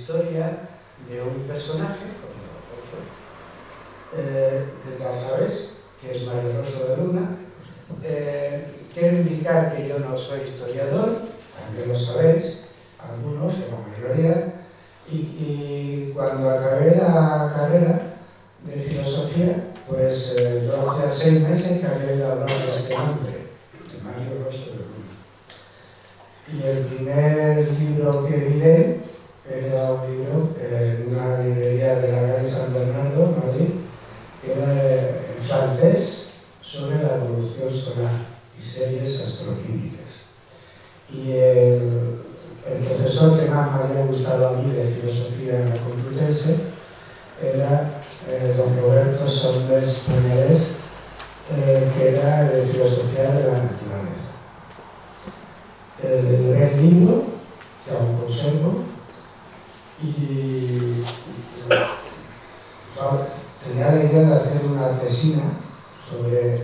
historia de un personaje, como otros, que ya sabes, que es Mario Rosso de Luna. Quiero indicar que yo no soy historiador, también lo sabéis, algunos o la mayoría, y cuando acabé la carrera de filosofía, pues yo hacía 6 meses que había ido a hablar de este hombre, de Mario Rosso de Luna. Y el primer libro que vi de él era un libro en una librería de la calle San Bernardo, Madrid, que era en francés, sobre la evolución solar y series astroquímicas. Y el profesor que más me había gustado a mí de filosofía en la Complutense era don Roberto Saunders Pañales, que era de filosofía de la naturaleza. Le llevé el libro, que aún conservo, y tenía la idea de hacer una tesina sobre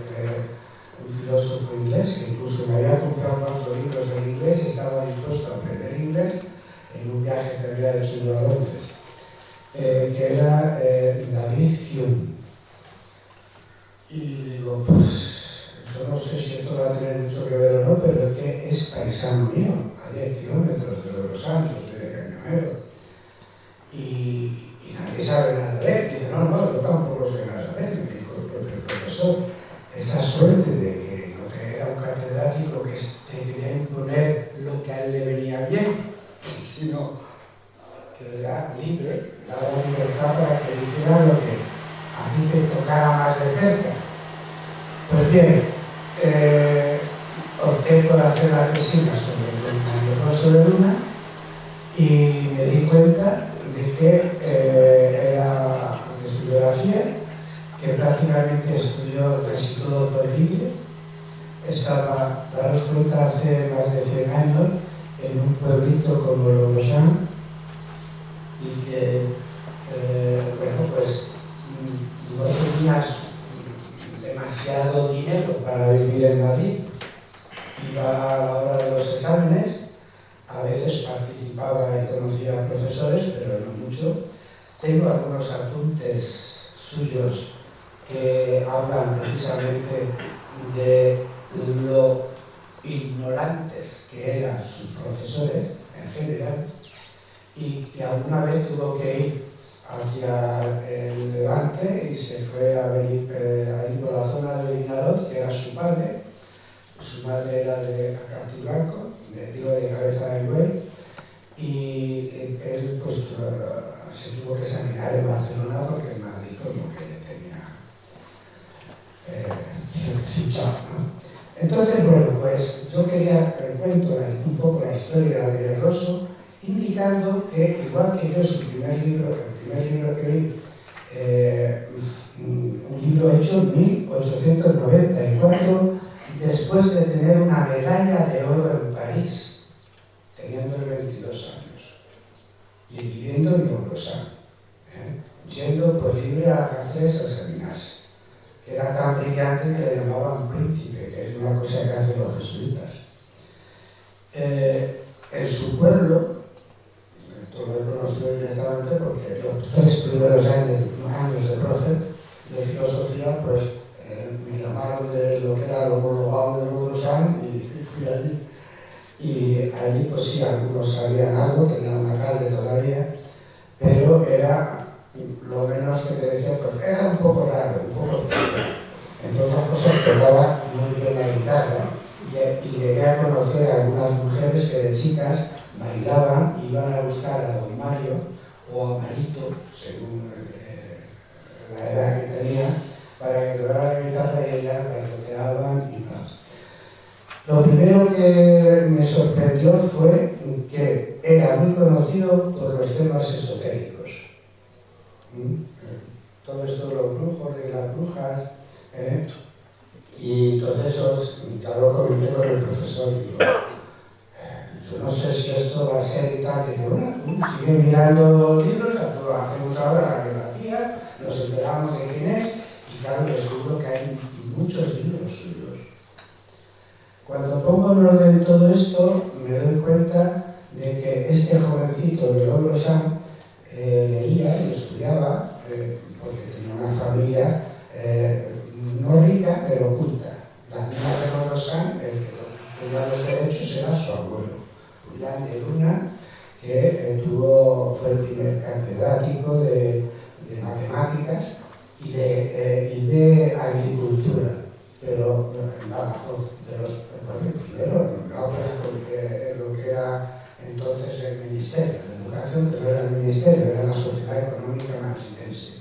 un filósofo inglés, que incluso me había comprado 4 libros en inglés y estaba dispuesto a aprender inglés en un viaje que había hecho a Londres, que era David Hume. Y digo, pues, yo no sé si esto va a tener mucho que ver o no, pero es que es paisano mío, a 10 kilómetros de Los Santos y de Cañamero. Y nadie sabe nada de él. Dice, no, yo tampoco sé nada de él. Me dijo el profesor, esa suerte de que no que era un catedrático que te quería imponer lo que a él le venía bien, sino que era libre, daba libertad para que dijera lo que a ti te tocara más de cerca. Pues bien, opté por hacer la tesina sobre el Mario Rosso de Luna y me di cuenta de que era de su biografía, que prácticamente estudió casi todo por libre. Estaba, daros cuenta, hace más de 100 años en un pueblito como Longchamp, y que, bueno, pues no tenías demasiado dinero para vivir en Madrid. Iba a la hora de los exámenes, a veces participaba y conocía a profesores, pero no mucho. Tengo algunos apuntes suyos que hablan precisamente de lo ignorantes que eran sus profesores en general, y alguna vez tuvo que ir hacia el Levante y se fue a venir ahí por la zona de Vinaroz, que era su padre. Su madre era de Acatiblanco, de Cabeza de Buey, y él pues se tuvo que examinar en Barcelona porque en Madrid como que tenía fichado, ¿no? Entonces, bueno, pues yo quería cuento un poco la historia de Rosso, indicando que, igual que yo, el primer libro que vi, un libro hecho en 1894, después de tener una medalla de oro en París, teniendo 22 años, y viviendo en Longchamp, yendo por libre a Cáceres a examinarse, que era tan brillante que le llamaban príncipe, que es una cosa que hacen los jesuitas. En su pueblo, esto lo he conocido directamente porque los 3 primeros años de profe de filosofía, pues me llamaron de lo que era el homologado de Longchamp y fui allí. Y allí, pues sí, algunos sabían algo, tenían una calle todavía, pero era lo menos que te decía, pues era un poco raro, un poco extraño. Entre otras cosas, tocaba muy bien la guitarra y llegué a conocer a algunas mujeres que de chicas bailaban, iban a buscar a don Mario o a Marito, según la edad que tenía, para que tocara la guitarra y ellas bailoteaban y tal. Lo primero que me sorprendió fue que era muy conocido por los temas esotéricos. Todo esto de los brujos, de las brujas, y entonces ya lo comenté con el profesor, digo, yo no sé si esto va a ser y tal, que dice, bueno, sigue mirando libros, hacemos ahora la biografía, nos enteramos de quién es, y claro, descubro que hay muchos libros suyos. Cuando pongo en orden todo esto, me doy cuenta de que este jovencito de Longchamp leía y estudiaba, porque tenía una familia no rica, pero culta. La mina de Morosán, el que tenía los derechos era su abuelo, Julián de Luna, que fue el primer catedrático de matemáticas y de agricultura, pero en Badajoz, primero lo que era entonces el Ministerio de Educación, que no era el Ministerio, era la Sociedad Económica Matritense.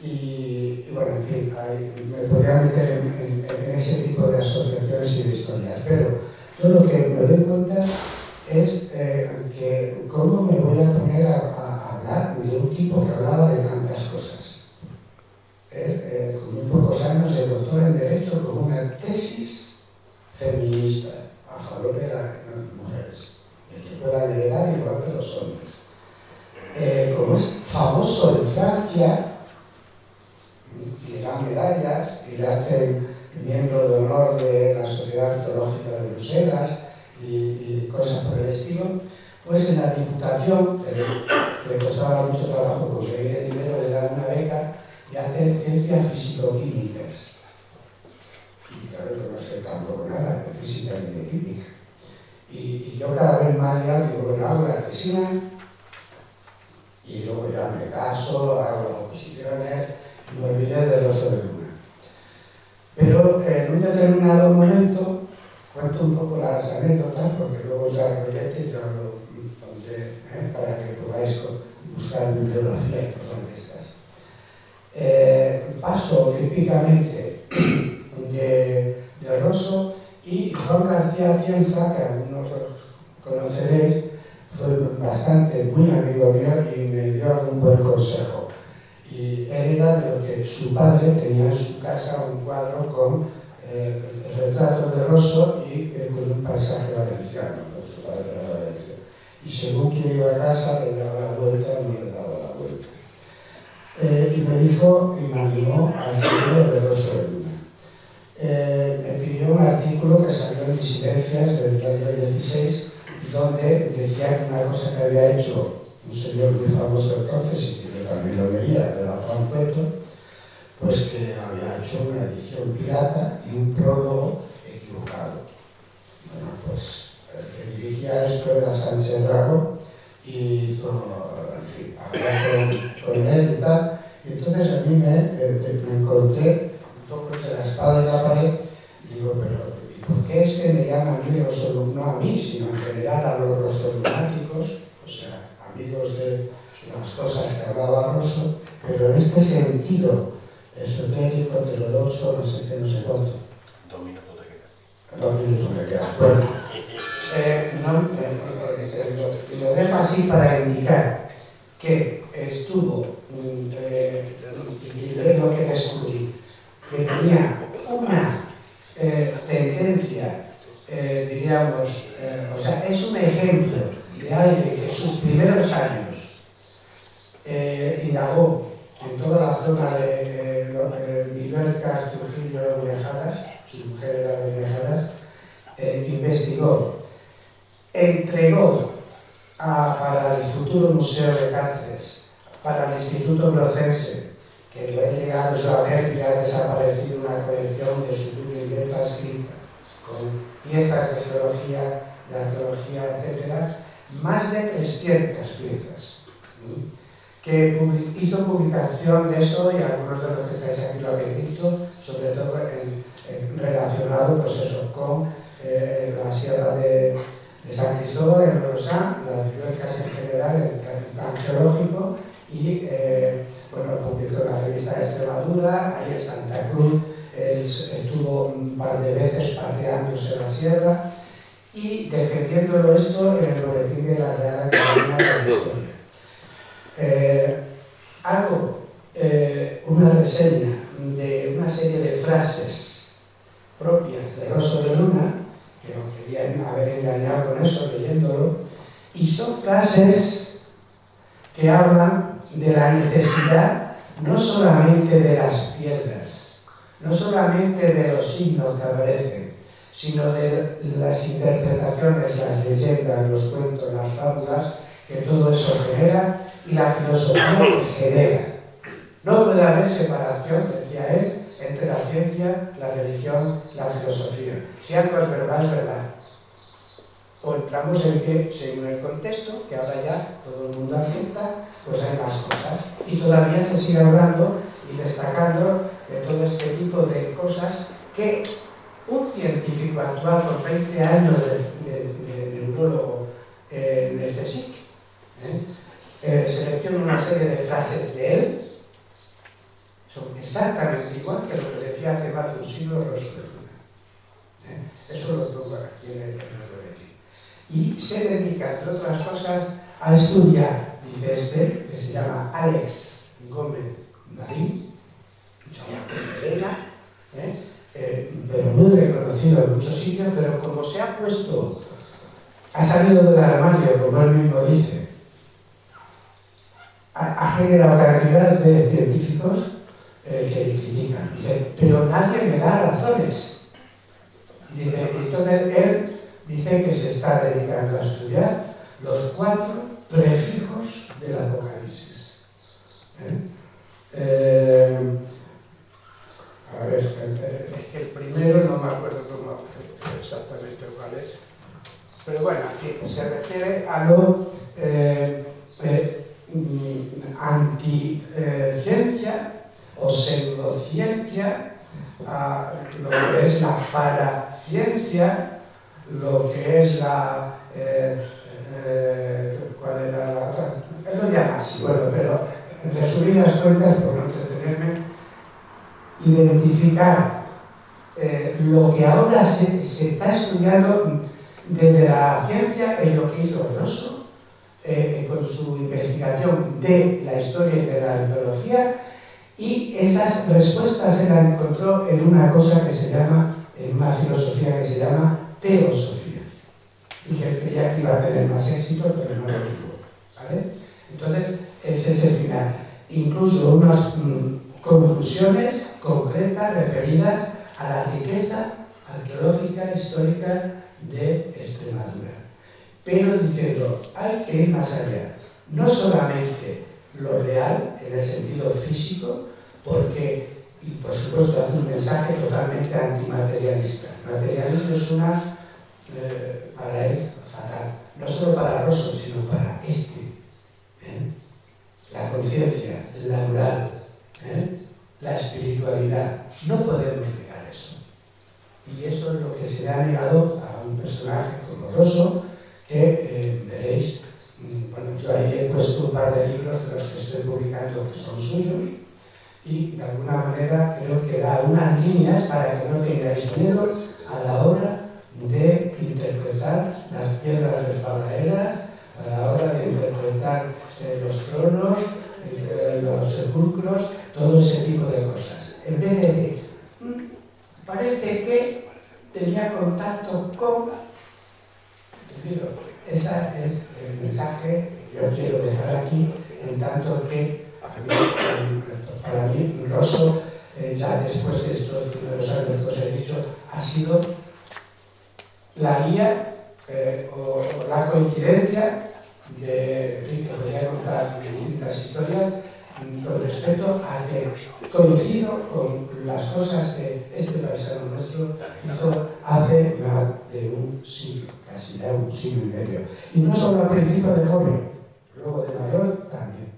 Y bueno, en fin, me podía meter en ese tipo de asociaciones y de historias, pero yo lo que me doy cuenta es que cómo me voy a poner a hablar de un tipo que hablaba de tantas cosas. Con muy pocos años de doctor en Derecho, con una tesis feminista a favor de las mujeres, el que puedan heredar igual que los hombres. Como es famoso en Francia, y le dan medallas y le hacen miembro de honor de la Sociedad Arqueológica de Bruselas y cosas por el estilo, pues en la Diputación, le costaba mucho trabajo conseguir el dinero, le dan una beca y hace ciencias físico-químicas. Y claro, yo no sé tampoco nada de física ni de química. Y yo cada vez más ya digo, bueno, hago la tesina y luego ya me caso, hago las oposiciones y me olvidé del Rosso de Luna. Pero en un determinado momento, cuento un poco las anécdotas, porque luego ya rolete y ya lo pondré para que podáis buscar bibliografía y cosas de estas. Paso olímpicamente de Rosso, y Juan García Atienza, que algunos conoceréis, fue bastante muy amigo mío y me dio algún buen consejo. Y él era de lo que su padre tenía en su casa un cuadro con el retrato de Rosso y con un paisaje valenciano, con su padre era de Valencia. Y según quien iba a casa le daba la vuelta o no le daba la vuelta. Y me dijo y me animó al libro de Rosso de Luna. Me pidió un artículo que salió en Disidencias del diario 16, donde decía que una cosa que había hecho un señor muy famoso entonces, y que yo también lo leía, era Juan Cueto, pues que había hecho una edición pirata y un prólogo equivocado. Bueno, pues el que dirigía esto era Sánchez Drago, y hizo, en fin, hablar con él y tal. Y entonces a mí me encontré un poco entre la espada y la pared, y digo, pero ¿y por qué es que me llaman a mí Rosso, no a mí, sino en general a los rossolunáticos, o sea, amigos de las cosas que hablaba Rosso, pero en este sentido esotérico, heterodoxo, no sé qué, no sé cuánto? 2 minutos te quedan. 2 minutos me quedan. Bueno, lo dejo así para indicar que estuvo, y lo que descubrí, que tenía una tendencia, diríamos, o sea, es un ejemplo de alguien que en sus primeros años indagó en toda la zona de Vivercas, Trujillo, Viajadas, su mujer era de Viajadas, investigó, entregó para el futuro Museo de Cáceres, para el Instituto Brocense, que lo he llegado yo a ver y ha desaparecido una colección de su biblioteca escrita, con piezas de geología, de arqueología, etc., más de 300 piezas, que hizo publicación de eso, y algunos de los que estáis aquí lo habéis visto, sobre todo relacionado pues eso, con la sierra de San Cristóbal, en Lorosán, las bibliotecas en general, el plan geológico, y bueno, publicó en la revista de Extremadura, ahí en Santa Cruz, estuvo un par de veces pateándose la sierra y defendiéndolo esto en el boletín de la Real Academia de la Historia. Hago una reseña de una serie de frases propias de Rosso de Luna, que os querían haber engañado con eso leyéndolo, y son frases que hablan de la necesidad no solamente de las piedras, no solamente de los signos que aparecen, sino de las interpretaciones, las leyendas, los cuentos, las fábulas que todo eso genera, y la filosofía que genera. No puede haber separación, decía él, entre la ciencia, la religión, la filosofía. Si algo es verdad, es verdad. O entramos en que, según el contexto, que ahora ya todo el mundo acepta, pues hay más cosas. Y todavía se sigue hablando y destacando de todo este tipo de cosas que un científico actual con 20 años de neurólogo en el CSIC selecciona una serie de frases de él, son exactamente igual que lo que decía hace más de un siglo Rosso de Luna. Eso lo pongo aquí en el boletín. Y se dedica, entre otras cosas, a estudiar, dice este, que se llama Alex Gómez Marín, Elena, pero muy reconocido en muchos sitios, pero como se ha puesto, ha salido del armario, como él mismo dice, ha generado cantidad de científicos que le critican. Dice, pero nadie me da razones. Dice, entonces él dice que se está dedicando a estudiar los 4 prefijos del Apocalipsis. A ver, es que el primero no me acuerdo cómo exactamente cuál es. Pero bueno, aquí se refiere a lo anticiencia o pseudociencia, a lo que es la paraciencia, lo que es la... ¿cuál era la otra? Él lo llama así, bueno, pero en resumidas cuentas, por no entretenerme, identificar lo que ahora se está estudiando desde la ciencia es lo que hizo Rosso con su investigación de la historia y de la arqueología, y esas respuestas él las encontró en una cosa que se llama, en una filosofía que se llama teosofía, y que él creía que iba a tener más éxito, pero no lo tuvo, ¿vale? Entonces, ese es el final. Incluso unas conclusiones concretas referidas a la riqueza arqueológica histórica de Extremadura. Pero diciendo, hay que ir más allá. No solamente lo real, en el sentido físico, porque, y por supuesto, hace un mensaje totalmente antimaterialista. El materialismo es una, para él, fatal. No solo para Rosso, sino para este. La conciencia, la moral, la espiritualidad. No podemos negar eso. Y eso es lo que se le ha negado a un personaje como Rosso, que veréis, bueno, yo ahí he puesto un par de libros de los que estoy publicando que son suyos, y de alguna manera creo que da unas líneas para que no tengáis miedo a la hora de interpretar las piedras resbaladeras, a la hora de interpretar los tronos, los sepulcros, todo ese tipo de cosas. En vez de decir, parece que tenía contacto con... Ese es el mensaje que yo quiero dejar aquí, en tanto que para mí Rosso, ya después de estos primeros años que os he dicho, ha sido la guía o la coincidencia de, que podría contar distintas historias con respecto a que coincido con las cosas que este paisano nuestro hizo hace más de un siglo, casi ya un siglo y medio. Y no solo al principio de joven, luego de mayor también.